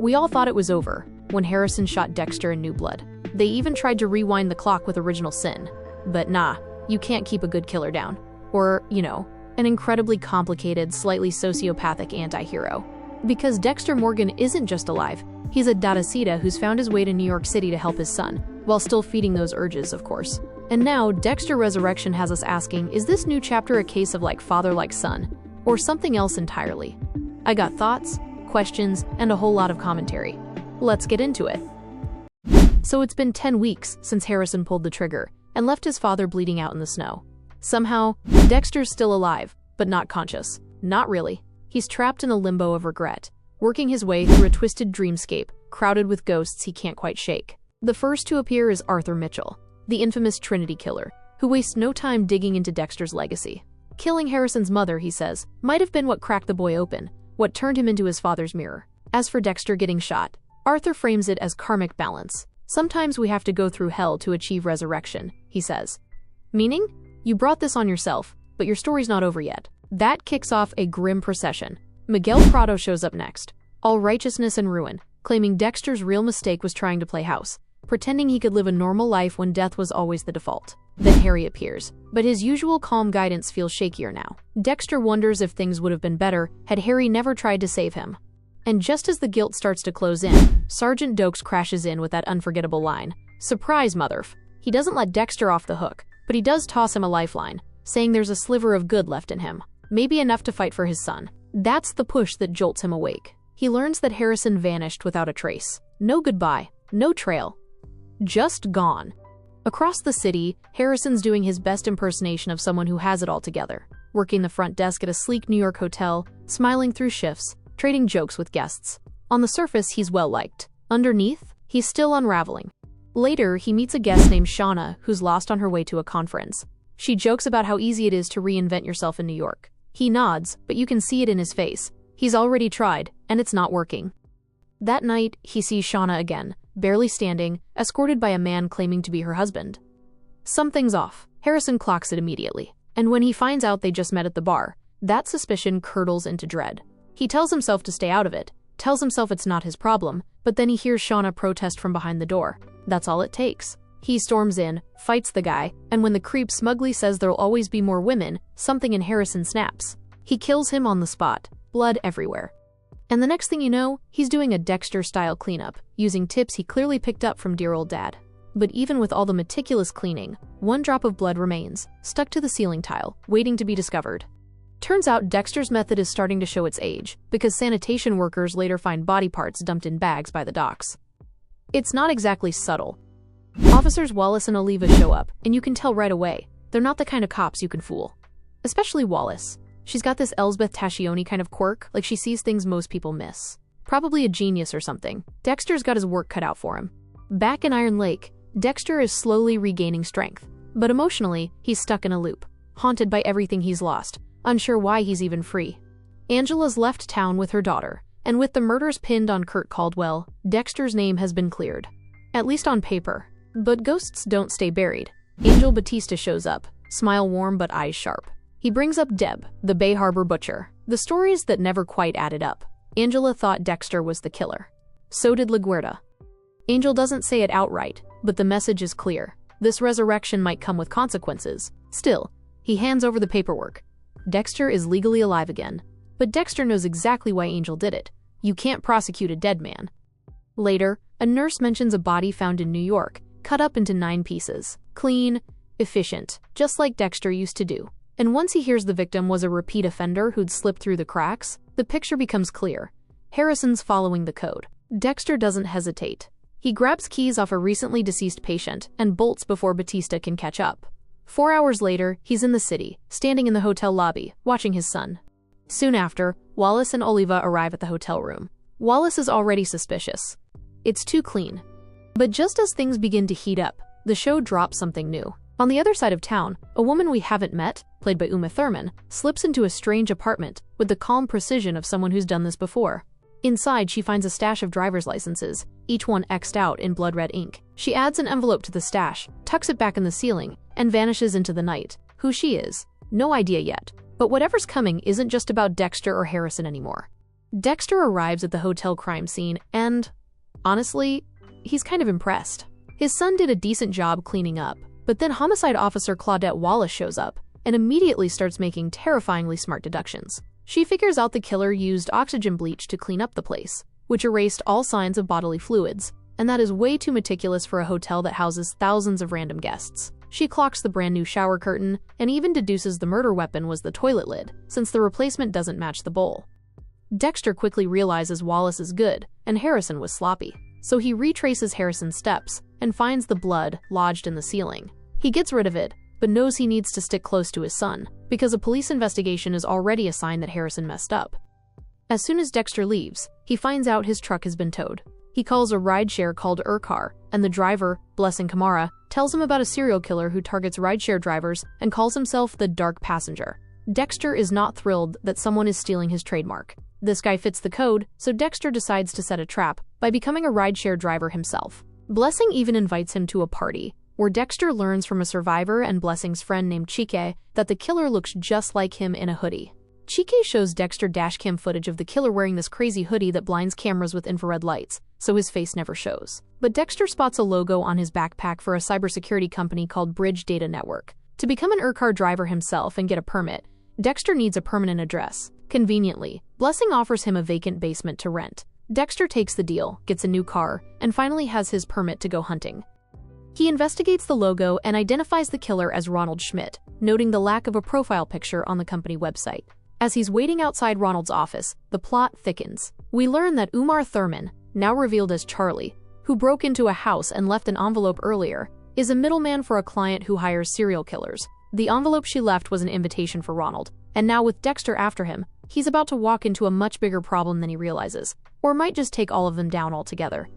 We all thought it was over when Harrison shot Dexter in New Blood. They even tried to rewind the clock with Original Sin. But nah, you can't keep a good killer down. Or, an incredibly complicated, slightly sociopathic anti-hero. Because Dexter Morgan isn't just alive, he's a Datacita who's found his way to New York City to help his son, while still feeding those urges, of course. And now, Dexter Resurrection has us asking, is this new chapter a case of like father like son, or something else entirely? I got thoughts, questions, and a whole lot of commentary. Let's get into it. So it's been 10 weeks since Harrison pulled the trigger and left his father bleeding out in the snow. Somehow, Dexter's still alive, but not conscious. Not really. He's trapped in a limbo of regret, working his way through a twisted dreamscape crowded with ghosts he can't quite shake. The first to appear is Arthur Mitchell, the infamous Trinity killer, who wastes no time digging into Dexter's legacy. Killing Harrison's mother, he says, might have been what cracked the boy open, what turned him into his father's mirror. As for Dexter getting shot, Arthur frames it as karmic balance. Sometimes we have to go through hell to achieve resurrection, he says. Meaning? You brought this on yourself, but your story's not over yet. That kicks off a grim procession. Miguel Prado shows up next, all righteousness and ruin, claiming Dexter's real mistake was trying to play house, pretending he could live a normal life when death was always the default. Then Harry appears, but his usual calm guidance feels shakier now. Dexter wonders if things would have been better had Harry never tried to save him. And just as the guilt starts to close in, Sergeant Dokes crashes in with that unforgettable line, "Surprise, motherf." He doesn't let Dexter off the hook, but he does toss him a lifeline, saying there's a sliver of good left in him, maybe enough to fight for his son. That's the push that jolts him awake. He learns that Harrison vanished without a trace. No goodbye, no trail. Just gone. Across the city, Harrison's doing his best impersonation of someone who has it all together, working the front desk at a sleek New York hotel, smiling through shifts, trading jokes with guests. On the surface, he's well-liked. Underneath, he's still unraveling. Later, he meets a guest named Shauna, who's lost on her way to a conference. She jokes about how easy it is to reinvent yourself in New York. He nods, but you can see it in his face. He's already tried, and it's not working. That night, he sees Shauna again, barely standing, escorted by a man claiming to be her husband. Something's off. Harrison clocks it immediately. And when he finds out they just met at the bar, that suspicion curdles into dread. He tells himself to stay out of it, tells himself it's not his problem, but then he hears Shauna protest from behind the door. That's all it takes. He storms in, fights the guy, and when the creep smugly says there'll always be more women, something in Harrison snaps. He kills him on the spot, blood everywhere. And the next thing you know, he's doing a Dexter-style cleanup, using tips he clearly picked up from dear old dad. But even with all the meticulous cleaning, one drop of blood remains, stuck to the ceiling tile, waiting to be discovered. Turns out Dexter's method is starting to show its age, because sanitation workers later find body parts dumped in bags by the docks. It's not exactly subtle. Officers Wallace and Oliva show up, and you can tell right away, they're not the kind of cops you can fool. Especially Wallace. She's got this Elsbeth Tascioni kind of quirk, like she sees things most people miss. Probably a genius or something. Dexter's got his work cut out for him. Back in Iron Lake, Dexter is slowly regaining strength, but emotionally, he's stuck in a loop, haunted by everything he's lost, unsure why he's even free. Angela's left town with her daughter, and with the murders pinned on Kurt Caldwell, Dexter's name has been cleared. At least on paper. But ghosts don't stay buried. Angel Batista shows up, smile warm but eyes sharp. He brings up Deb, the Bay Harbor butcher. The stories that never quite added up. Angela thought Dexter was the killer. So did LaGuerta. Angel doesn't say it outright, but the message is clear. This resurrection might come with consequences. Still, he hands over the paperwork. Dexter is legally alive again. But Dexter knows exactly why Angel did it. You can't prosecute a dead man. Later, a nurse mentions a body found in New York, cut up into 9 pieces. Clean, efficient, just like Dexter used to do. And once he hears the victim was a repeat offender who'd slipped through the cracks, the picture becomes clear. Harrison's following the code. Dexter doesn't hesitate. He grabs keys off a recently deceased patient and bolts before Batista can catch up. 4 hours later, he's in the city, standing in the hotel lobby, watching his son. Soon after, Wallace and Oliva arrive at the hotel room. Wallace is already suspicious. It's too clean. But just as things begin to heat up, the show drops something new. On the other side of town, a woman we haven't met, played by Uma Thurman, slips into a strange apartment with the calm precision of someone who's done this before. Inside, she finds a stash of driver's licenses, each one X'd out in blood red ink. She adds an envelope to the stash, tucks it back in the ceiling, and vanishes into the night. Who she is? No idea yet. But whatever's coming isn't just about Dexter or Harrison anymore. Dexter arrives at the hotel crime scene and, honestly, he's kind of impressed. His son did a decent job cleaning up, but then homicide officer Claudette Wallace shows up and immediately starts making terrifyingly smart deductions. She figures out the killer used oxygen bleach to clean up the place, which erased all signs of bodily fluids, and that is way too meticulous for a hotel that houses thousands of random guests. She clocks the brand new shower curtain and even deduces the murder weapon was the toilet lid, since the replacement doesn't match the bowl. Dexter quickly realizes Wallace is good and Harrison was sloppy, so he retraces Harrison's steps and finds the blood lodged in the ceiling. He gets rid of it, but knows he needs to stick close to his son, because a police investigation is already a sign that Harrison messed up. As soon as Dexter leaves, he finds out his truck has been towed. He calls a rideshare called Urcar, and the driver, Blessing Kamara, tells him about a serial killer who targets rideshare drivers and calls himself the Dark Passenger. Dexter is not thrilled that someone is stealing his trademark. This guy fits the code, so Dexter decides to set a trap by becoming a rideshare driver himself. Blessing even invites him to a party, where Dexter learns from a survivor and Blessing's friend named Chike that the killer looks just like him in a hoodie. Chike shows Dexter dashcam footage of the killer wearing this crazy hoodie that blinds cameras with infrared lights, so his face never shows. But Dexter spots a logo on his backpack for a cybersecurity company called Bridge Data Network. To become an Urcar driver himself and get a permit, Dexter needs a permanent address. Conveniently, Blessing offers him a vacant basement to rent. Dexter takes the deal, gets a new car, and finally has his permit to go hunting. He investigates the logo and identifies the killer as Ronald Schmidt, noting the lack of a profile picture on the company website. As he's waiting outside Ronald's office, the plot thickens. We learn that Uma Thurman, now revealed as Charlie, who broke into a house and left an envelope earlier, is a middleman for a client who hires serial killers. The envelope she left was an invitation for Ronald, and now with Dexter after him, he's about to walk into a much bigger problem than he realizes, or might just take all of them down altogether.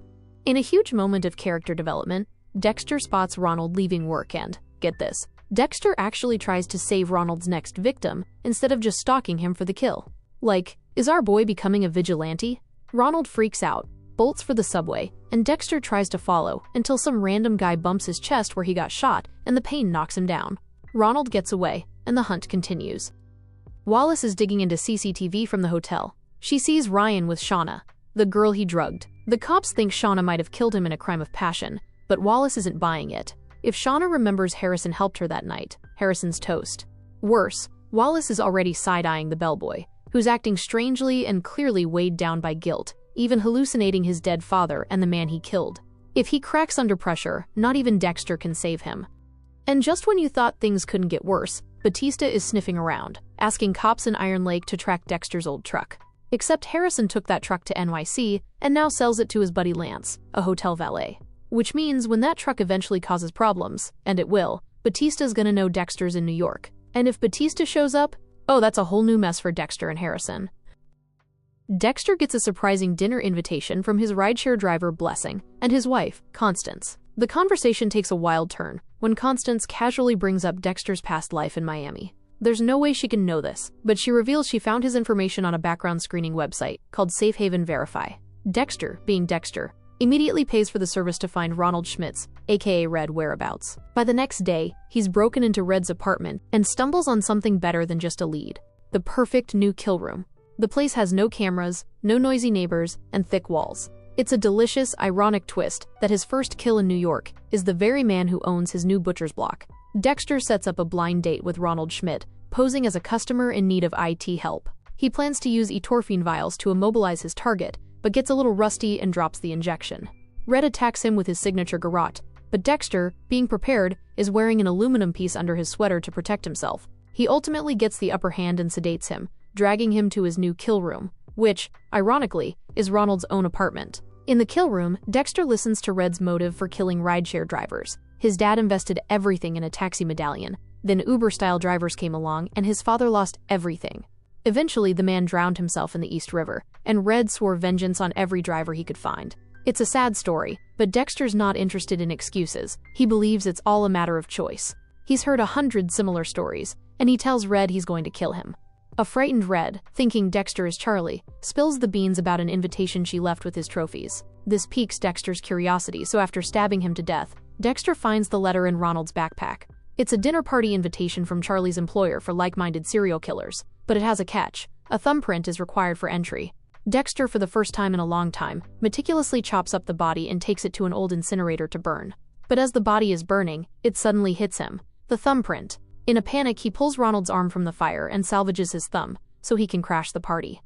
In a huge moment of character development, Dexter spots Ronald leaving work and, get this, Dexter actually tries to save Ronald's next victim instead of just stalking him for the kill. Like, is our boy becoming a vigilante? Ronald freaks out, bolts for the subway, and Dexter tries to follow until some random guy bumps his chest where he got shot and the pain knocks him down. Ronald gets away, and the hunt continues. Wallace is digging into CCTV from the hotel. She sees Ryan with Shauna, the girl he drugged. The cops think Shauna might have killed him in a crime of passion, but Wallace isn't buying it. If Shauna remembers Harrison helped her that night, Harrison's toast. Worse, Wallace is already side-eyeing the bellboy, who's acting strangely and clearly weighed down by guilt, even hallucinating his dead father and the man he killed. If he cracks under pressure, not even Dexter can save him. And just when you thought things couldn't get worse, Batista is sniffing around, asking cops in Iron Lake to track Dexter's old truck. Except Harrison took that truck to NYC and now sells it to his buddy Lance, a hotel valet. Which means when that truck eventually causes problems, and it will, Batista's gonna know Dexter's in New York. And if Batista shows up, oh, that's a whole new mess for Dexter and Harrison. Dexter gets a surprising dinner invitation from his rideshare driver Blessing and his wife, Constance. The conversation takes a wild turn when Constance casually brings up Dexter's past life in Miami. There's no way she can know this, but she reveals she found his information on a background screening website called Safe Haven Verify. Dexter, being Dexter, immediately pays for the service to find Ronald Schmidt's, aka Red, whereabouts. By the next day, he's broken into Red's apartment and stumbles on something better than just a lead. The perfect new kill room. The place has no cameras, no noisy neighbors, and thick walls. It's a delicious, ironic twist that his first kill in New York is the very man who owns his new butcher's block. Dexter sets up a blind date with Ronald Schmidt, posing as a customer in need of IT help. He plans to use etorphine vials to immobilize his target, but gets a little rusty and drops the injection. Red attacks him with his signature garrote, but Dexter, being prepared, is wearing an aluminum piece under his sweater to protect himself. He ultimately gets the upper hand and sedates him, dragging him to his new kill room, which, ironically, is Ronald's own apartment. In the kill room, Dexter listens to Red's motive for killing rideshare drivers. His dad invested everything in a taxi medallion. Then Uber-style drivers came along and his father lost everything. Eventually, the man drowned himself in the East River, and Red swore vengeance on every driver he could find. It's a sad story, but Dexter's not interested in excuses. He believes it's all a matter of choice. He's heard 100 similar stories, and he tells Red he's going to kill him. A frightened Red, thinking Dexter is Charlie, spills the beans about an invitation she left with his trophies. This piques Dexter's curiosity, so after stabbing him to death, Dexter finds the letter in Ronald's backpack. It's a dinner party invitation from Charlie's employer for like-minded serial killers, but it has a catch. A thumbprint is required for entry. Dexter, for the first time in a long time, meticulously chops up the body and takes it to an old incinerator to burn. But as the body is burning, it suddenly hits him. The thumbprint. In a panic, he pulls Ronald's arm from the fire and salvages his thumb, so he can crash the party.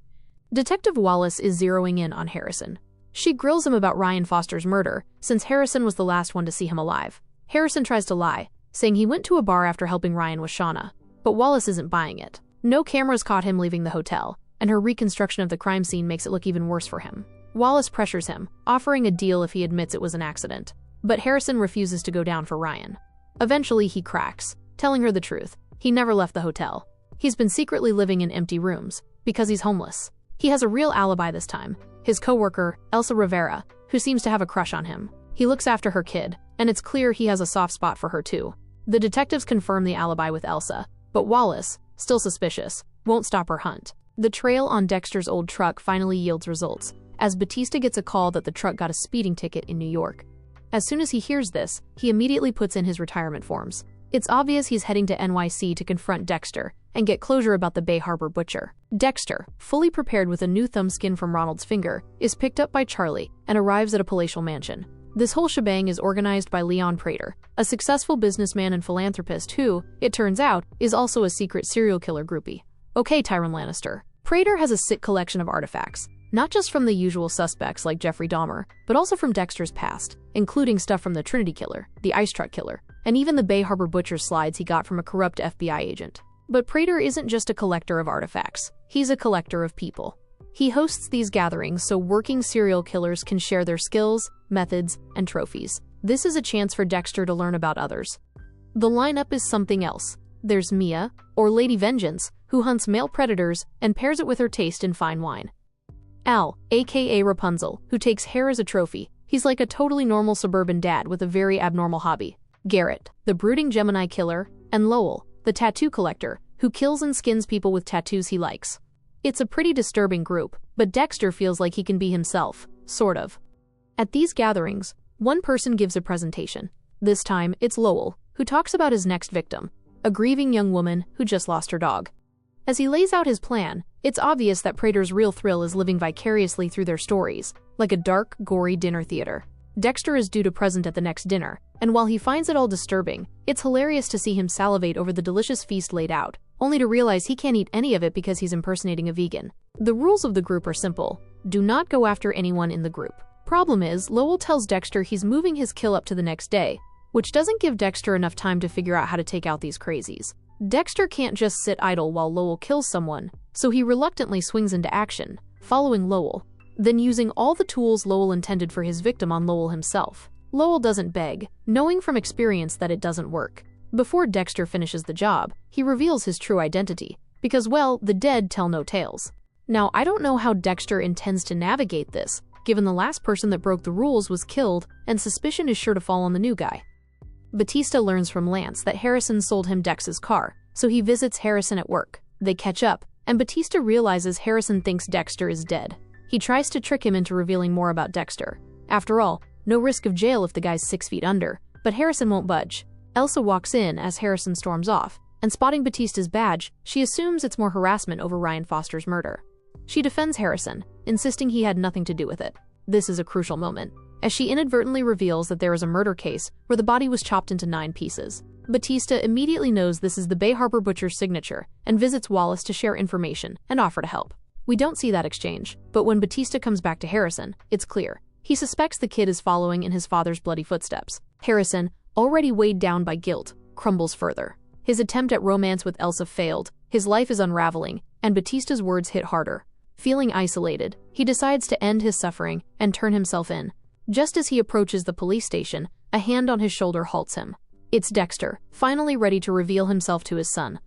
Detective Wallace is zeroing in on Harrison. She grills him about Ryan Foster's murder, since Harrison was the last one to see him alive. Harrison tries to lie, saying he went to a bar after helping Ryan with Shauna. But Wallace isn't buying it. No cameras caught him leaving the hotel, and her reconstruction of the crime scene makes it look even worse for him. Wallace pressures him, offering a deal if he admits it was an accident. But Harrison refuses to go down for Ryan. Eventually, he cracks, telling her the truth. He never left the hotel. He's been secretly living in empty rooms, because he's homeless. He has a real alibi this time. His coworker, Elsa Rivera, who seems to have a crush on him. He looks after her kid, and it's clear he has a soft spot for her too. The detectives confirm the alibi with Elsa, but Wallace, still suspicious, won't stop her hunt. The trail on Dexter's old truck finally yields results, as Batista gets a call that the truck got a speeding ticket in New York. As soon as he hears this, he immediately puts in his retirement forms. It's obvious he's heading to NYC to confront Dexter and get closure about the Bay Harbor butcher. Dexter, fully prepared with a new thumb skin from Ronald's finger, is picked up by Charlie and arrives at a palatial mansion. This whole shebang is organized by Leon Prater, a successful businessman and philanthropist who, it turns out, is also a secret serial killer groupie. Okay, Tywin Lannister. Prater has a sick collection of artifacts, not just from the usual suspects like Jeffrey Dahmer, but also from Dexter's past, including stuff from the Trinity Killer, the Ice Truck Killer, and even the Bay Harbor Butcher slides he got from a corrupt FBI agent. But Prater isn't just a collector of artifacts, he's a collector of people. He hosts these gatherings so working serial killers can share their skills, methods, and trophies. This is a chance for Dexter to learn about others. The lineup is something else. There's Mia, or Lady Vengeance, who hunts male predators and pairs it with her taste in fine wine. Al, aka Rapunzel, who takes hair as a trophy. He's like a totally normal suburban dad with a very abnormal hobby. Garrett, the brooding Gemini killer, and Lowell, the tattoo collector, who kills and skins people with tattoos he likes. It's a pretty disturbing group, but Dexter feels like he can be himself, sort of. At these gatherings, one person gives a presentation. This time, it's Lowell, who talks about his next victim, a grieving young woman who just lost her dog. As he lays out his plan, it's obvious that Prater's real thrill is living vicariously through their stories, like a dark, gory dinner theater. Dexter is due to present at the next dinner, and while he finds it all disturbing, it's hilarious to see him salivate over the delicious feast laid out, only to realize he can't eat any of it because he's impersonating a vegan. The rules of the group are simple. Do not go after anyone in the group. Problem is, Lowell tells Dexter he's moving his kill up to the next day, which doesn't give Dexter enough time to figure out how to take out these crazies. Dexter can't just sit idle while Lowell kills someone, so he reluctantly swings into action, following Lowell, then using all the tools Lowell intended for his victim on Lowell himself. Lowell doesn't beg, knowing from experience that it doesn't work. Before Dexter finishes the job, he reveals his true identity, because, well, the dead tell no tales. Now, I don't know how Dexter intends to navigate this, given the last person that broke the rules was killed and suspicion is sure to fall on the new guy. Batista learns from Lance that Harrison sold him Dex's car, so he visits Harrison at work. They catch up, and Batista realizes Harrison thinks Dexter is dead. He tries to trick him into revealing more about Dexter. After all, no risk of jail if the guy's 6 feet under, but Harrison won't budge. Elsa walks in as Harrison storms off, and spotting Batista's badge, she assumes it's more harassment over Ryan Foster's murder. She defends Harrison, insisting he had nothing to do with it. This is a crucial moment, as she inadvertently reveals that there is a murder case where the body was chopped into 9 pieces. Batista immediately knows this is the Bay Harbor Butcher's signature and visits Wallace to share information and offer to help. We don't see that exchange, but when Batista comes back to Harrison, it's clear. He suspects the kid is following in his father's bloody footsteps. Harrison, already weighed down by guilt, crumbles further. His attempt at romance with Elsa failed, his life is unraveling, and Batista's words hit harder. Feeling isolated, he decides to end his suffering and turn himself in. Just as he approaches the police station, a hand on his shoulder halts him. It's Dexter, finally ready to reveal himself to his son.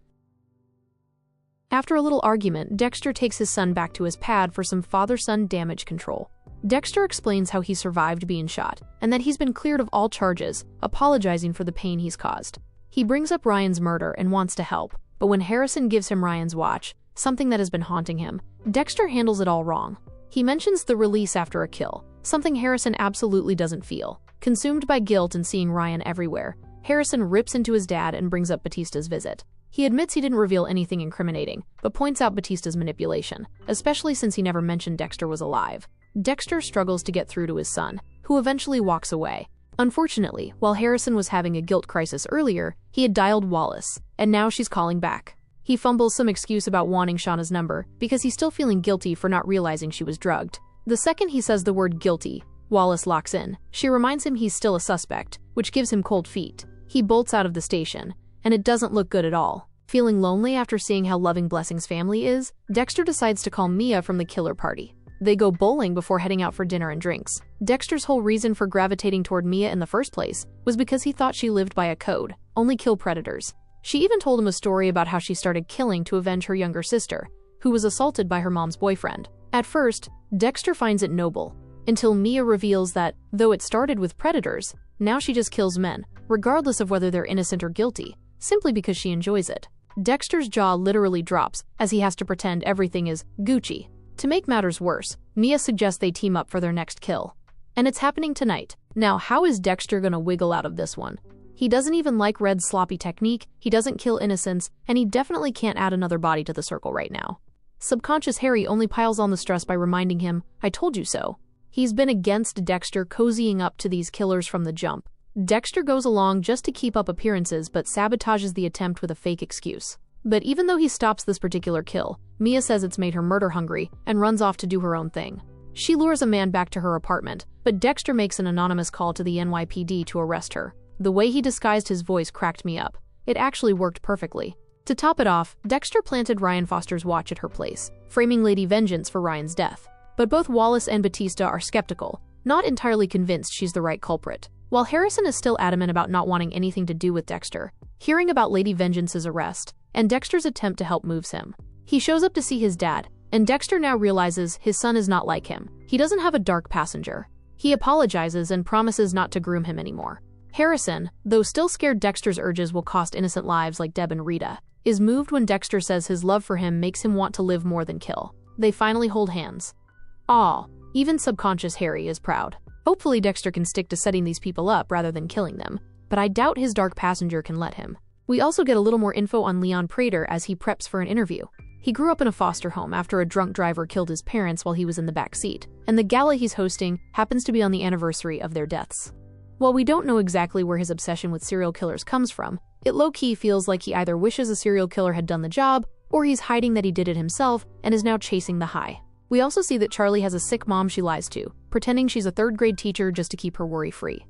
After a little argument, Dexter takes his son back to his pad for some father-son damage control. Dexter explains how he survived being shot, and that he's been cleared of all charges, apologizing for the pain he's caused. He brings up Ryan's murder and wants to help, but when Harrison gives him Ryan's watch, something that has been haunting him, Dexter handles it all wrong. He mentions the release after a kill, something Harrison absolutely doesn't feel. Consumed by guilt and seeing Ryan everywhere, Harrison rips into his dad and brings up Batista's visit. He admits he didn't reveal anything incriminating, but points out Batista's manipulation, especially since he never mentioned Dexter was alive. Dexter struggles to get through to his son, who eventually walks away. Unfortunately, while Harrison was having a guilt crisis earlier, he had dialed Wallace, and now she's calling back. He fumbles some excuse about wanting Shauna's number because he's still feeling guilty for not realizing she was drugged. The second he says the word guilty, Wallace locks in. She reminds him he's still a suspect, which gives him cold feet. He bolts out of the station, and it doesn't look good at all. Feeling lonely after seeing how loving Blessing's family is, Dexter decides to call Mia from the killer party. They go bowling before heading out for dinner and drinks. Dexter's whole reason for gravitating toward Mia in the first place was because he thought she lived by a code, only kill predators. She even told him a story about how she started killing to avenge her younger sister, who was assaulted by her mom's boyfriend. At first, Dexter finds it noble, until Mia reveals that, though it started with predators, now she just kills men, regardless of whether they're innocent or guilty, simply because she enjoys it. Dexter's jaw literally drops as he has to pretend everything is Gucci. To make matters worse, Mia suggests they team up for their next kill. And it's happening tonight. Now, how is Dexter gonna wiggle out of this one? He doesn't even like Red's sloppy technique, he doesn't kill innocents, and he definitely can't add another body to the circle right now. Subconscious Harry only piles on the stress by reminding him, "I told you so." He's been against Dexter cozying up to these killers from the jump. Dexter goes along just to keep up appearances but sabotages the attempt with a fake excuse. But even though he stops this particular kill, Mia says it's made her murder-hungry and runs off to do her own thing. She lures a man back to her apartment, but Dexter makes an anonymous call to the NYPD to arrest her. The way he disguised his voice cracked me up. It actually worked perfectly. To top it off, Dexter planted Ryan Foster's watch at her place, framing Lady Vengeance for Ryan's death. But both Wallace and Batista are skeptical, not entirely convinced she's the right culprit. While Harrison is still adamant about not wanting anything to do with Dexter, hearing about Lady Vengeance's arrest and Dexter's attempt to help moves him. He shows up to see his dad, and Dexter now realizes his son is not like him. He doesn't have a dark passenger. He apologizes and promises not to groom him anymore. Harrison, though still scared Dexter's urges will cost innocent lives like Deb and Rita, is moved when Dexter says his love for him makes him want to live more than kill. They finally hold hands. Aw, even subconscious Harry is proud. Hopefully Dexter can stick to setting these people up rather than killing them, but I doubt his dark passenger can let him. We also get a little more info on Leon Prater as he preps for an interview. He grew up in a foster home after a drunk driver killed his parents while he was in the back seat, and the gala he's hosting happens to be on the anniversary of their deaths. While we don't know exactly where his obsession with serial killers comes from, it low-key feels like he either wishes a serial killer had done the job, or he's hiding that he did it himself and is now chasing the high. We also see that Charlie has a sick mom she lies to, pretending she's a third-grade teacher just to keep her worry-free.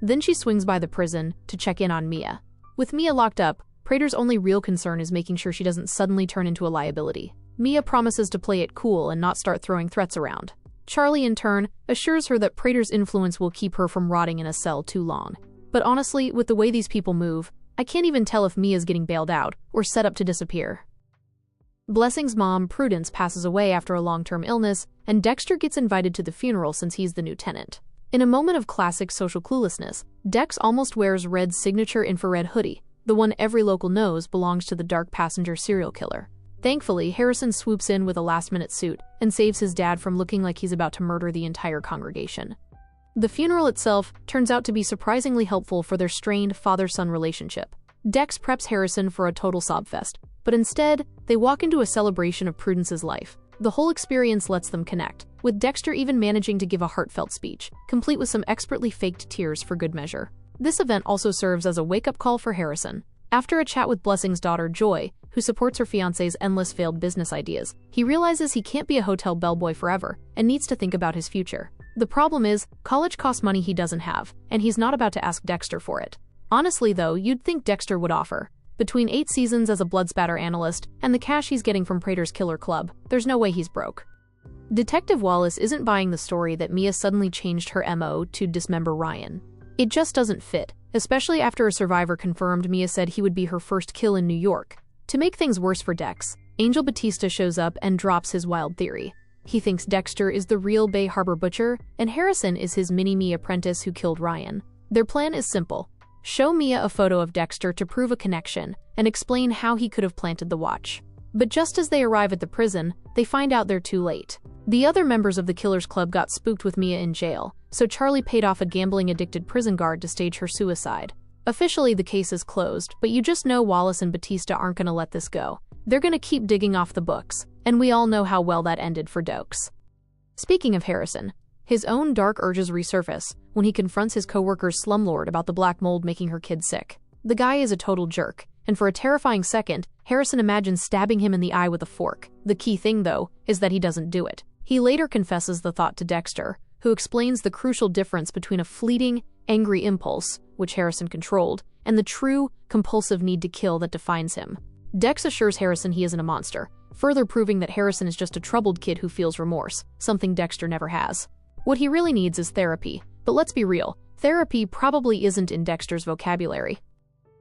Then she swings by the prison to check in on Mia. With Mia locked up, Prater's only real concern is making sure she doesn't suddenly turn into a liability. Mia promises to play it cool and not start throwing threats around. Charlie, in turn, assures her that Prater's influence will keep her from rotting in a cell too long. But honestly, with the way these people move, I can't even tell if Mia's getting bailed out or set up to disappear. Blessing's mom, Prudence, passes away after a long-term illness, and Dexter gets invited to the funeral since he's the new tenant. In a moment of classic social cluelessness, Dex almost wears Red's signature infrared hoodie, the one every local knows belongs to the dark passenger serial killer. Thankfully, Harrison swoops in with a last-minute suit and saves his dad from looking like he's about to murder the entire congregation. The funeral itself turns out to be surprisingly helpful for their strained father-son relationship. Dex preps Harrison for a total sobfest, but instead, they walk into a celebration of Prudence's life. The whole experience lets them connect, with Dexter even managing to give a heartfelt speech, complete with some expertly faked tears for good measure. This event also serves as a wake-up call for Harrison. After a chat with Blessing's daughter, Joy, who supports her fiancé's endless failed business ideas, he realizes he can't be a hotel bellboy forever and needs to think about his future. The problem is, college costs money he doesn't have, and he's not about to ask Dexter for it. Honestly though, you'd think Dexter would offer. Between 8 seasons as a bloodspatter analyst and the cash he's getting from Prater's Killer Club, there's no way he's broke. Detective Wallace isn't buying the story that Mia suddenly changed her MO to dismember Ryan. It just doesn't fit, especially after a survivor confirmed Mia said he would be her first kill in New York. To make things worse for Dex, Angel Batista shows up and drops his wild theory. He thinks Dexter is the real Bay Harbor butcher, and Harrison is his mini-me apprentice who killed Ryan. Their plan is simple. Show Mia a photo of Dexter to prove a connection, and explain how he could have planted the watch. But just as they arrive at the prison, they find out they're too late. The other members of the Killers Club got spooked with Mia in jail, so Charlie paid off a gambling-addicted prison guard to stage her suicide. Officially, the case is closed, but you just know Wallace and Batista aren't gonna let this go. They're gonna keep digging off the books, and we all know how well that ended for Dokes. Speaking of Harrison, his own dark urges resurface when he confronts his co-worker's slumlord about the black mold making her kid sick. The guy is a total jerk, and for a terrifying second, Harrison imagines stabbing him in the eye with a fork. The key thing, though, is that he doesn't do it. He later confesses the thought to Dexter, who explains the crucial difference between a fleeting, angry impulse, which Harrison controlled, and the true, compulsive need to kill that defines him. Dex assures Harrison he isn't a monster, further proving that Harrison is just a troubled kid who feels remorse, something Dexter never has. What he really needs is therapy, but let's be real, therapy probably isn't in Dexter's vocabulary.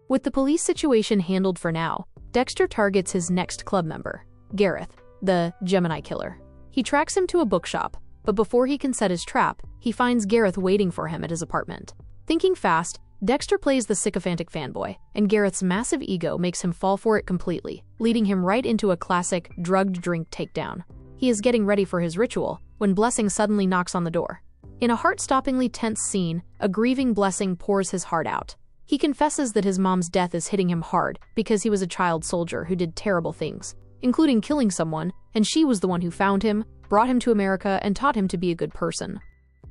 With the police situation handled for now, Dexter targets his next club member, Gareth, the Gemini killer. He tracks him to a bookshop, but before he can set his trap, he finds Gareth waiting for him at his apartment. Thinking fast, Dexter plays the sycophantic fanboy, and Gareth's massive ego makes him fall for it completely, leading him right into a classic drugged drink takedown. He is getting ready for his ritual when Blessing suddenly knocks on the door. In a heart-stoppingly tense scene, a grieving Blessing pours his heart out. He confesses that his mom's death is hitting him hard because he was a child soldier who did terrible things, including killing someone, and she was the one who found him, brought him to America, and taught him to be a good person.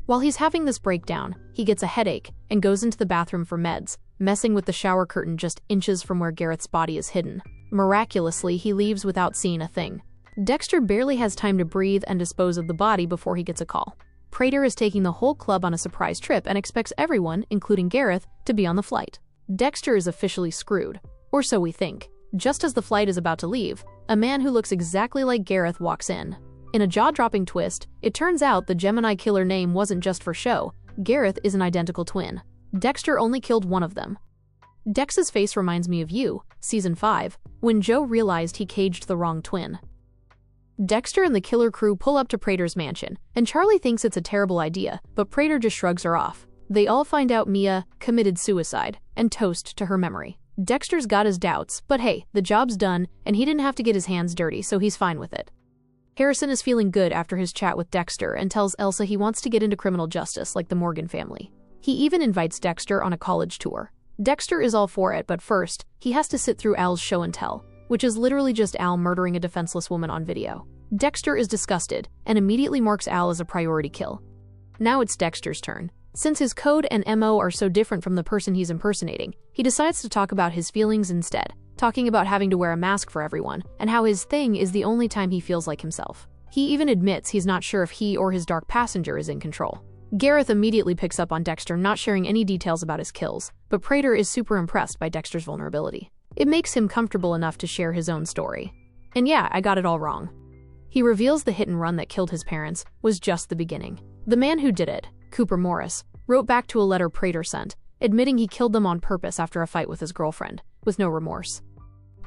While he's having this breakdown, he gets a headache and goes into the bathroom for meds, messing with the shower curtain just inches from where Gareth's body is hidden. Miraculously, he leaves without seeing a thing. Dexter barely has time to breathe and dispose of the body before he gets a call. Prater is taking the whole club on a surprise trip and expects everyone, including Gareth, to be on the flight. Dexter is officially screwed, or so we think. Just as the flight is about to leave, a man who looks exactly like Gareth walks in. In a jaw-dropping twist, it turns out the Gemini killer name wasn't just for show. Gareth is an identical twin. Dexter only killed one of them. Dex's face reminds me of You, Season 5, when Joe realized he caged the wrong twin. Dexter and the killer crew pull up to Prater's mansion, and Charlie thinks it's a terrible idea, but Prater just shrugs her off. They all find out Mia committed suicide, and toast to her memory. Dexter's got his doubts, but hey, the job's done, and he didn't have to get his hands dirty, so he's fine with it. Harrison is feeling good after his chat with Dexter and tells Elsa he wants to get into criminal justice like the Morgan family. He even invites Dexter on a college tour. Dexter is all for it, but first, he has to sit through Al's show and tell, which is literally just Al murdering a defenseless woman on video. Dexter is disgusted and immediately marks Al as a priority kill. Now it's Dexter's turn. Since his code and MO are so different from the person he's impersonating, he decides to talk about his feelings instead, talking about having to wear a mask for everyone, and how his thing is the only time he feels like himself. He even admits he's not sure if he or his dark passenger is in control. Gareth immediately picks up on Dexter not sharing any details about his kills, but Prater is super impressed by Dexter's vulnerability. It makes him comfortable enough to share his own story. And yeah, I got it all wrong. He reveals the hit and run that killed his parents was just the beginning. The man who did it, Cooper Morris, wrote back to a letter Prater sent, admitting he killed them on purpose after a fight with his girlfriend, with no remorse.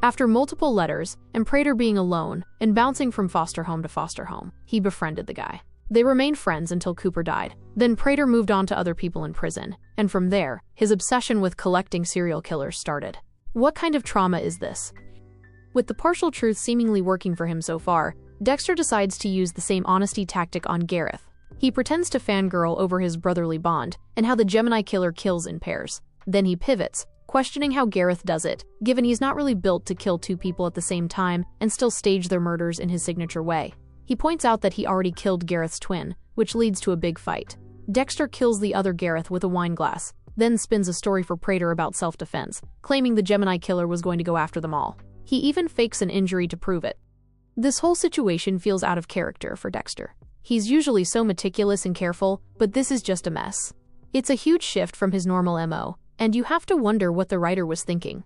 After multiple letters, and Prater being alone and bouncing from foster home to foster home, he befriended the guy. They remained friends until Cooper died. Then Prater moved on to other people in prison, and from there, his obsession with collecting serial killers started. What kind of trauma is this? With the partial truth seemingly working for him so far, Dexter decides to use the same honesty tactic on Gareth. He pretends to fangirl over his brotherly bond and how the Gemini killer kills in pairs. Then he pivots, questioning how Gareth does it, given he's not really built to kill two people at the same time and still stage their murders in his signature way. He points out that he already killed Gareth's twin, which leads to a big fight. Dexter kills the other Gareth with a wine glass, then spins a story for Prater about self-defense, claiming the Gemini killer was going to go after them all. He even fakes an injury to prove it. This whole situation feels out of character for Dexter. He's usually so meticulous and careful, but this is just a mess. It's a huge shift from his normal MO, and you have to wonder what the writer was thinking.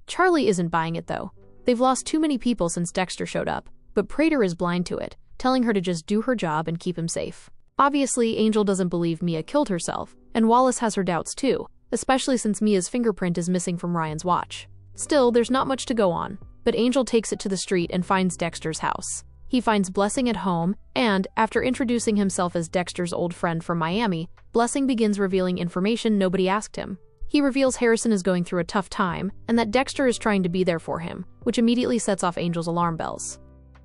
Charlie isn't buying it though. They've lost too many people since Dexter showed up, but Prater is blind to it, telling her to just do her job and keep him safe. Obviously, Angel doesn't believe Mia killed herself, and Wallace has her doubts too, especially since Mia's fingerprint is missing from Ryan's watch. Still, there's not much to go on, but Angel takes it to the street and finds Dexter's house. He finds Blessing at home, and, after introducing himself as Dexter's old friend from Miami, Blessing begins revealing information nobody asked him. He reveals Harrison is going through a tough time, and that Dexter is trying to be there for him, which immediately sets off Angel's alarm bells.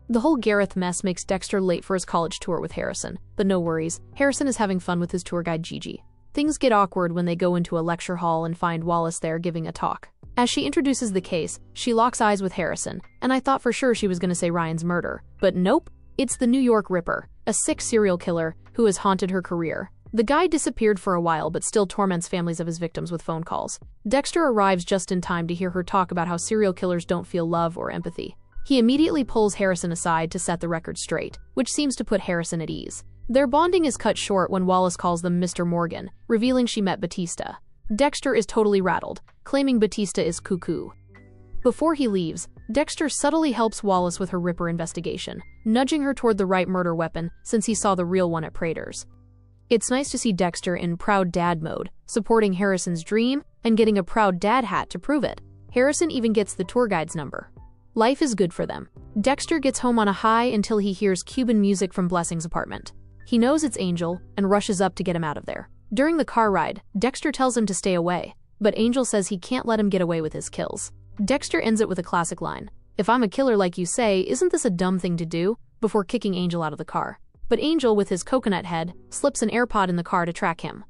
The whole Gareth mess makes Dexter late for his college tour with Harrison, but no worries, Harrison is having fun with his tour guide Gigi. Things get awkward when they go into a lecture hall and find Wallace there giving a talk. As she introduces the case, she locks eyes with Harrison, and I thought for sure she was going to say Ryan's murder. But nope, it's the New York Ripper, a sick serial killer who has haunted her career. The guy disappeared for a while but still torments families of his victims with phone calls. Dexter arrives just in time to hear her talk about how serial killers don't feel love or empathy. He immediately pulls Harrison aside to set the record straight, which seems to put Harrison at ease. Their bonding is cut short when Wallace calls them Mr. Morgan, revealing she met Batista. Dexter is totally rattled, claiming Batista is cuckoo. Before he leaves, Dexter subtly helps Wallace with her Ripper investigation, nudging her toward the right murder weapon since he saw the real one at Prater's. It's nice to see Dexter in proud dad mode, supporting Harrison's dream and getting a proud dad hat to prove it. Harrison even gets the tour guide's number. Life is good for them. Dexter gets home on a high until he hears Cuban music from Blessing's apartment. He knows it's Angel and rushes up to get him out of there. During the car ride, Dexter tells him to stay away, but Angel says he can't let him get away with his kills. Dexter ends it with a classic line, "If I'm a killer like you say, isn't this a dumb thing to do?" before kicking Angel out of the car. But Angel, with his coconut head, slips an AirPod in the car to track him.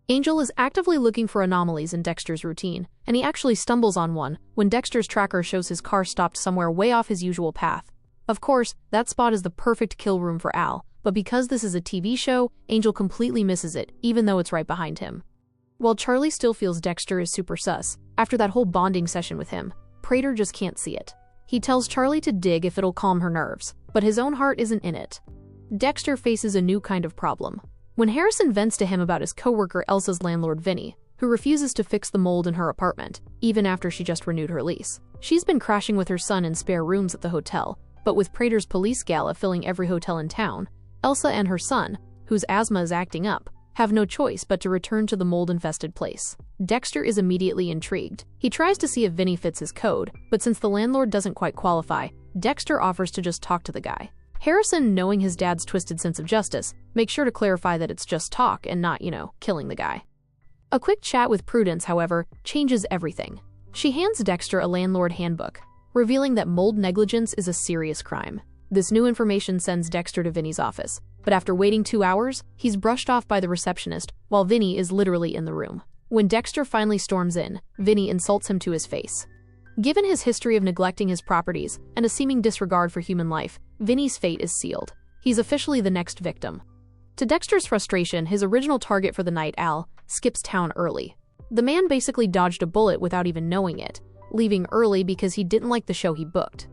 Angel is actively looking for anomalies in Dexter's routine, and he actually stumbles on one when Dexter's tracker shows his car stopped somewhere way off his usual path. Of course, that spot is the perfect kill room for Al, but because this is a TV show, Angel completely misses it, even though it's right behind him. While Charlie still feels Dexter is super sus, after that whole bonding session with him, Prater just can't see it. He tells Charlie to dig if it'll calm her nerves, but his own heart isn't in it. Dexter faces a new kind of problem. When Harrison vents to him about his coworker Elsa's landlord Vinny, who refuses to fix the mold in her apartment, even after she just renewed her lease. She's been crashing with her son in spare rooms at the hotel, but with Prater's police gala filling every hotel in town, Elsa and her son, whose asthma is acting up, have no choice but to return to the mold-infested place. Dexter is immediately intrigued. He tries to see if Vinny fits his code, but since the landlord doesn't quite qualify, Dexter offers to just talk to the guy. Harrison, knowing his dad's twisted sense of justice, makes sure to clarify that it's just talk and not, killing the guy. A quick chat with Prudence, however, changes everything. She hands Dexter a landlord handbook, revealing that mold negligence is a serious crime. This new information sends Dexter to Vinny's office, but after waiting 2 hours, he's brushed off by the receptionist while Vinny is literally in the room. When Dexter finally storms in, Vinny insults him to his face. Given his history of neglecting his properties and a seeming disregard for human life, Vinny's fate is sealed. He's officially the next victim. To Dexter's frustration, his original target for the night, Al, skips town early. The man basically dodged a bullet without even knowing it, leaving early because he didn't like the show he booked.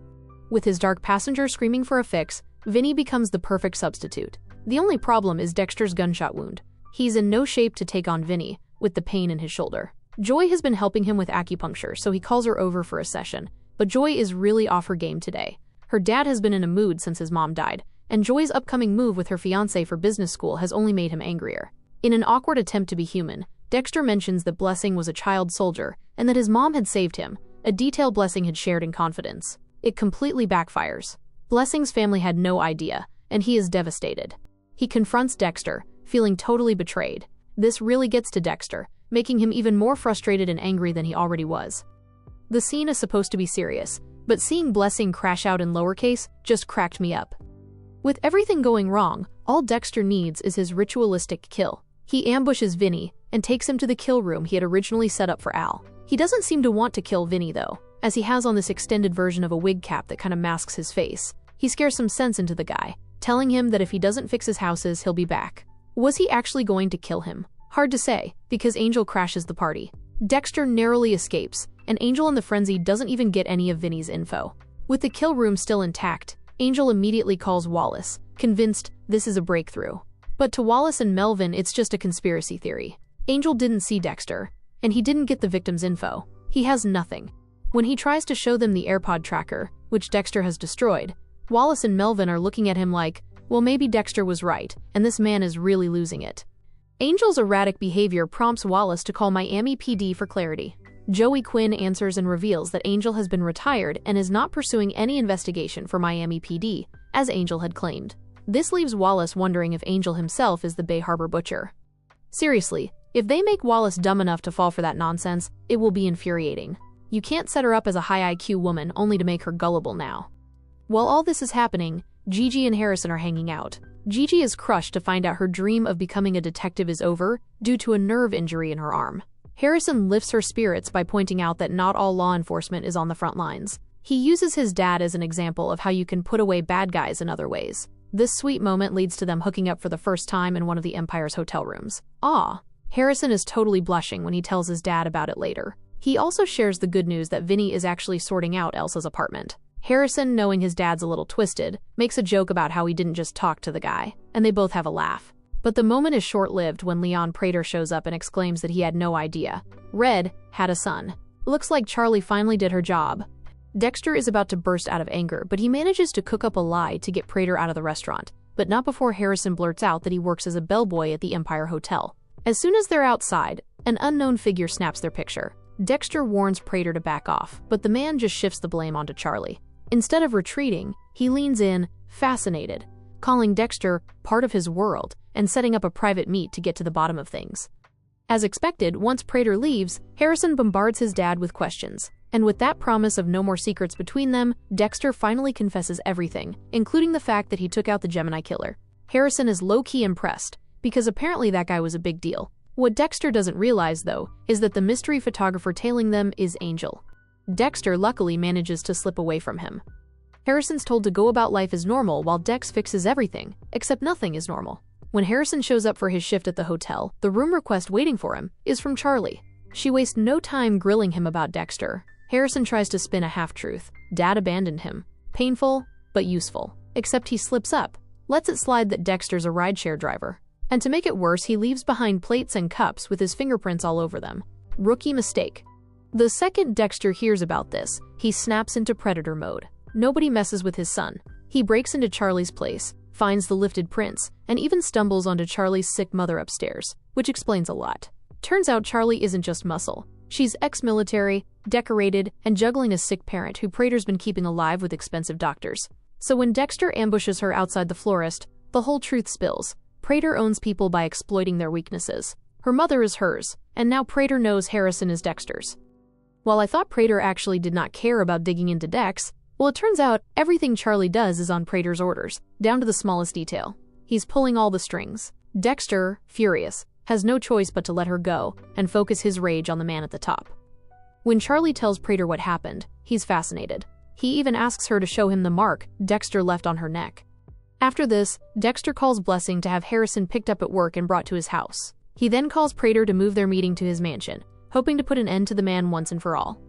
With his dark passenger screaming for a fix, Vinny becomes the perfect substitute. The only problem is Dexter's gunshot wound. He's in no shape to take on Vinny, with the pain in his shoulder. Joy has been helping him with acupuncture, so he calls her over for a session. But Joy is really off her game today. Her dad has been in a mood since his mom died, and Joy's upcoming move with her fiancé for business school has only made him angrier. In an awkward attempt to be human, Dexter mentions that Blessing was a child soldier and that his mom had saved him, a detail Blessing had shared in confidence. It completely backfires. Blessing's family had no idea, and he is devastated. He confronts Dexter, feeling totally betrayed. This really gets to Dexter, making him even more frustrated and angry than he already was. The scene is supposed to be serious, but seeing Blessing crash out in lowercase just cracked me up. With everything going wrong, all Dexter needs is his ritualistic kill. He ambushes Vinny and takes him to the kill room he had originally set up for Al. He doesn't seem to want to kill Vinny though, as he has on this extended version of a wig cap that kind of masks his face. He scares some sense into the guy, telling him that if he doesn't fix his houses, he'll be back. Was he actually going to kill him? Hard to say, because Angel crashes the party. Dexter narrowly escapes, and Angel in the frenzy doesn't even get any of Vinny's info. With the kill room still intact, Angel immediately calls Wallace, convinced this is a breakthrough. But to Wallace and Melvin, it's just a conspiracy theory. Angel didn't see Dexter, and he didn't get the victim's info. He has nothing. When he tries to show them the AirPod tracker, which Dexter has destroyed, Wallace and Melvin are looking at him like, well, maybe Dexter was right, and this man is really losing it. Angel's erratic behavior prompts Wallace to call Miami PD for clarity. Joey Quinn answers and reveals that Angel has been retired and is not pursuing any investigation for Miami PD, as Angel had claimed. This leaves Wallace wondering if Angel himself is the Bay Harbor butcher. Seriously, if they make Wallace dumb enough to fall for that nonsense, it will be infuriating. You can't set her up as a high IQ woman only to make her gullible now. While all this is happening, Gigi and Harrison are hanging out. Gigi is crushed to find out her dream of becoming a detective is over due to a nerve injury in her arm. Harrison lifts her spirits by pointing out that not all law enforcement is on the front lines. He uses his dad as an example of how you can put away bad guys in other ways. This sweet moment leads to them hooking up for the first time in one of the Empire's hotel rooms. Harrison is totally blushing when he tells his dad about it later. He also shares the good news that Vinny is actually sorting out Elsa's apartment. Harrison, knowing his dad's a little twisted, makes a joke about how he didn't just talk to the guy, and they both have a laugh. But the moment is short-lived when Leon Prater shows up and exclaims that he had no idea. Red had a son. Looks like Charlie finally did her job. Dexter is about to burst out of anger, but he manages to cook up a lie to get Prater out of the restaurant, but not before Harrison blurts out that he works as a bellboy at the Empire Hotel. As soon as they're outside, an unknown figure snaps their picture. Dexter warns Prater to back off, but the man just shifts the blame onto Charlie. Instead of retreating, he leans in, fascinated, calling Dexter part of his world and setting up a private meet to get to the bottom of things. As expected, once Prater leaves, Harrison bombards his dad with questions. And with that promise of no more secrets between them, Dexter finally confesses everything, including the fact that he took out the Gemini killer. Harrison is low-key impressed, because apparently that guy was a big deal. What Dexter doesn't realize, though, is that the mystery photographer tailing them is Angel. Dexter luckily manages to slip away from him. Harrison's told to go about life as normal while Dex fixes everything, except nothing is normal. When Harrison shows up for his shift at the hotel, the room request waiting for him is from Charlie. She wastes no time grilling him about Dexter. Harrison tries to spin a half-truth. Dad abandoned him. Painful, but useful. Except he slips up, lets it slide that Dexter's a rideshare driver. And to make it worse, he leaves behind plates and cups with his fingerprints all over them. Rookie mistake. The second Dexter hears about this, he snaps into predator mode. Nobody messes with his son. He breaks into Charlie's place, finds the lifted prints, and even stumbles onto Charlie's sick mother upstairs, which explains a lot. Turns out Charlie isn't just muscle. She's ex-military, decorated, and juggling a sick parent who Prater's been keeping alive with expensive doctors. So when Dexter ambushes her outside the florist, the whole truth spills. Prater owns people by exploiting their weaknesses. Her mother is hers, and now Prater knows Harrison is Dexter's. While I thought Prater actually did not care about digging into Dex, well, it turns out everything Charlie does is on Prater's orders, down to the smallest detail. He's pulling all the strings. Dexter, furious, has no choice but to let her go and focus his rage on the man at the top. When Charlie tells Prater what happened, he's fascinated. He even asks her to show him the mark Dexter left on her neck. After this, Dexter calls Blessing to have Harrison picked up at work and brought to his house. He then calls Prater to move their meeting to his mansion, hoping to put an end to the man once and for all.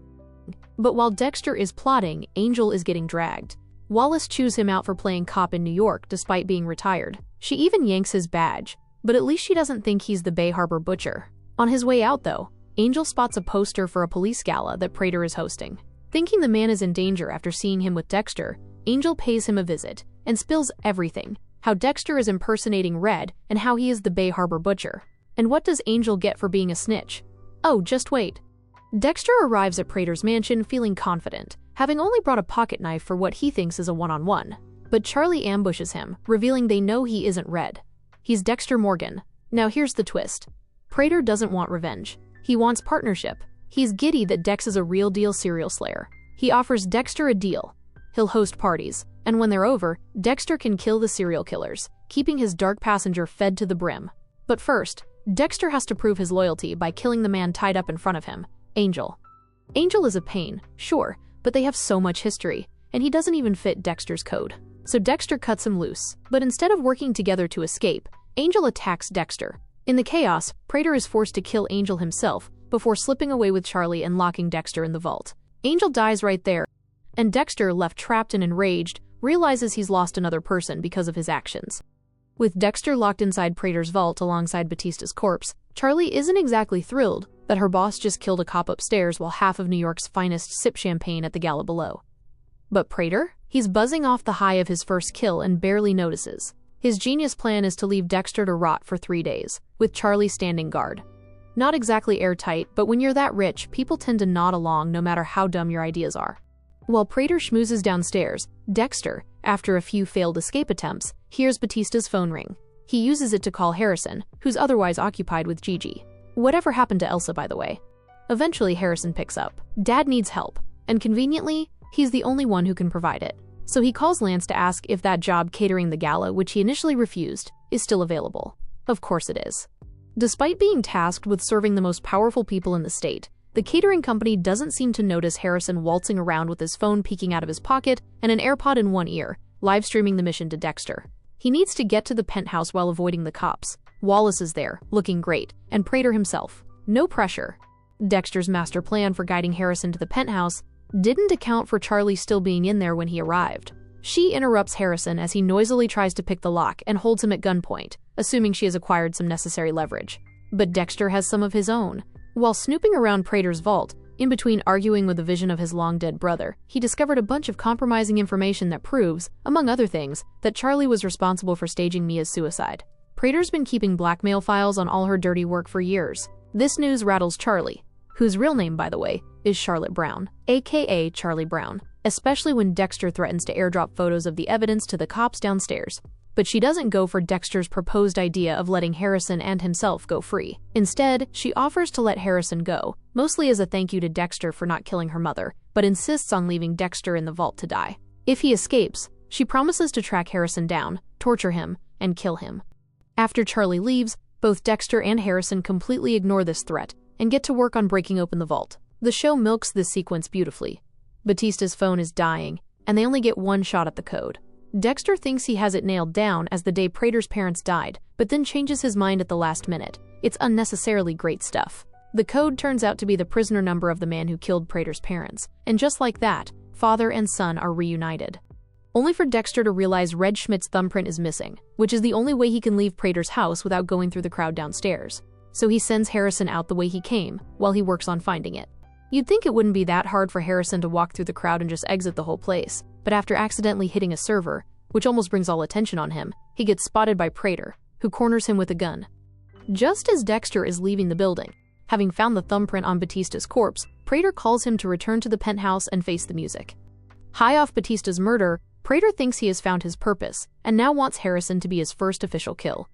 But while Dexter is plotting, Angel is getting dragged. Wallace chews him out for playing cop in New York despite being retired. She even yanks his badge, but at least she doesn't think he's the Bay Harbor Butcher. On his way out, though, Angel spots a poster for a police gala that Prater is hosting. Thinking the man is in danger after seeing him with Dexter, Angel pays him a visit and spills everything: how Dexter is impersonating Red and how he is the Bay Harbor Butcher. And what does Angel get for being a snitch? Oh, just wait. Dexter arrives at Prater's mansion feeling confident, having only brought a pocket knife for what he thinks is a one-on-one. But Charlie ambushes him, revealing they know he isn't Red. He's Dexter Morgan. Now here's the twist. Prater doesn't want revenge. He wants partnership. He's giddy that Dex is a real-deal serial slayer. He offers Dexter a deal. He'll host parties, and when they're over, Dexter can kill the serial killers, keeping his dark passenger fed to the brim. But first, Dexter has to prove his loyalty by killing the man tied up in front of him, Angel. Angel is a pain, sure, but they have so much history, and he doesn't even fit Dexter's code. So Dexter cuts him loose, but instead of working together to escape, Angel attacks Dexter. In the chaos, Prater is forced to kill Angel himself before slipping away with Charlie and locking Dexter in the vault. Angel dies right there, and Dexter, left trapped and enraged, realizes he's lost another person because of his actions. With Dexter locked inside Prater's vault alongside Batista's corpse, Charlie isn't exactly thrilled that her boss just killed a cop upstairs while half of New York's finest sip champagne at the gala below. But Prater? He's buzzing off the high of his first kill and barely notices. His genius plan is to leave Dexter to rot for 3 days, with Charlie standing guard. Not exactly airtight, but when you're that rich, people tend to nod along no matter how dumb your ideas are. While Prater schmoozes downstairs, Dexter, after a few failed escape attempts, hears Batista's phone ring. He uses it to call Harrison, who's otherwise occupied with Gigi. Whatever happened to Elsa, by the way? Eventually, Harrison picks up. Dad needs help, and conveniently, he's the only one who can provide it. So he calls Lance to ask if that job catering the gala, which he initially refused, is still available. Of course it is. Despite being tasked with serving the most powerful people in the state, the catering company doesn't seem to notice Harrison waltzing around with his phone peeking out of his pocket and an AirPod in one ear, live streaming the mission to Dexter. He needs to get to the penthouse while avoiding the cops. Wallace is there, looking great, and Prater himself. No pressure. Dexter's master plan for guiding Harrison to the penthouse didn't account for Charlie still being in there when he arrived. She interrupts Harrison as he noisily tries to pick the lock and holds him at gunpoint, assuming she has acquired some necessary leverage. But Dexter has some of his own. While snooping around Prater's vault, in between arguing with a vision of his long-dead brother, he discovered a bunch of compromising information that proves, among other things, that Charlie was responsible for staging Mia's suicide. Prater's been keeping blackmail files on all her dirty work for years. This news rattles Charlie, whose real name, by the way, is Charlotte Brown, aka Charlie Brown, especially when Dexter threatens to airdrop photos of the evidence to the cops downstairs. But she doesn't go for Dexter's proposed idea of letting Harrison and himself go free. Instead, she offers to let Harrison go, mostly as a thank you to Dexter for not killing her mother, but insists on leaving Dexter in the vault to die. If he escapes, she promises to track Harrison down, torture him, and kill him. After Charlie leaves, both Dexter and Harrison completely ignore this threat and get to work on breaking open the vault. The show milks this sequence beautifully. Batista's phone is dying, and they only get one shot at the code. Dexter thinks he has it nailed down as the day Prater's parents died, but then changes his mind at the last minute. It's unnecessarily great stuff. The code turns out to be the prisoner number of the man who killed Prater's parents, and just like that, father and son are reunited. Only for Dexter to realize Red Schmidt's thumbprint is missing, which is the only way he can leave Prater's house without going through the crowd downstairs. So he sends Harrison out the way he came, while he works on finding it. You'd think it wouldn't be that hard for Harrison to walk through the crowd and just exit the whole place, but after accidentally hitting a server, which almost brings all attention on him, he gets spotted by Prater, who corners him with a gun. Just as Dexter is leaving the building, having found the thumbprint on Batista's corpse, Prater calls him to return to the penthouse and face the music. High off Batista's murder, Prater thinks he has found his purpose, and now wants Harrison to be his first official kill.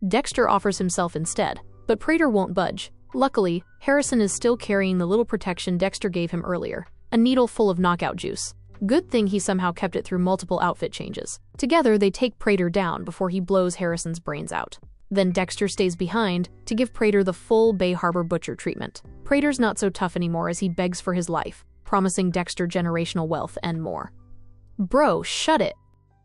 Dexter offers himself instead, but Prater won't budge. Luckily, Harrison is still carrying the little protection Dexter gave him earlier, a needle full of knockout juice. Good thing he somehow kept it through multiple outfit changes. Together, they take Prater down before he blows Harrison's brains out. Then Dexter stays behind to give Prater the full Bay Harbor butcher treatment. Prater's not so tough anymore as he begs for his life, promising Dexter generational wealth and more. Bro, shut it!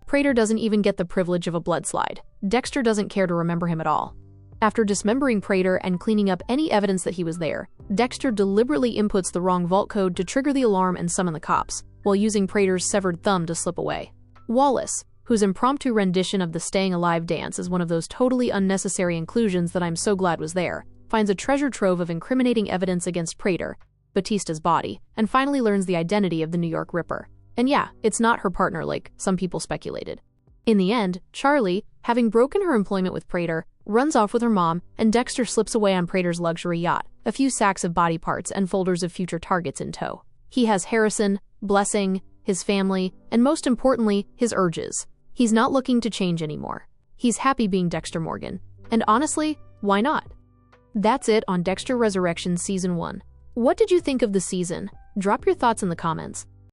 Prater doesn't even get the privilege of a blood slide. Dexter doesn't care to remember him at all. After dismembering Prater and cleaning up any evidence that he was there, Dexter deliberately inputs the wrong vault code to trigger the alarm and summon the cops, while using Prater's severed thumb to slip away. Wallace, whose impromptu rendition of the Staying Alive dance is one of those totally unnecessary inclusions that I'm so glad was there, finds a treasure trove of incriminating evidence against Prater, Batista's body, and finally learns the identity of the New York Ripper. And yeah, it's not her partner like some people speculated. In the end, Charlie, having broken her employment with Prater, runs off with her mom, and Dexter slips away on Prater's luxury yacht, a few sacks of body parts and folders of future targets in tow. He has Harrison, Blessing, his family, and most importantly, his urges. He's not looking to change anymore. He's happy being Dexter Morgan. And honestly, why not? That's it on Dexter Resurrection Season 1. What did you think of the season? Drop your thoughts in the comments.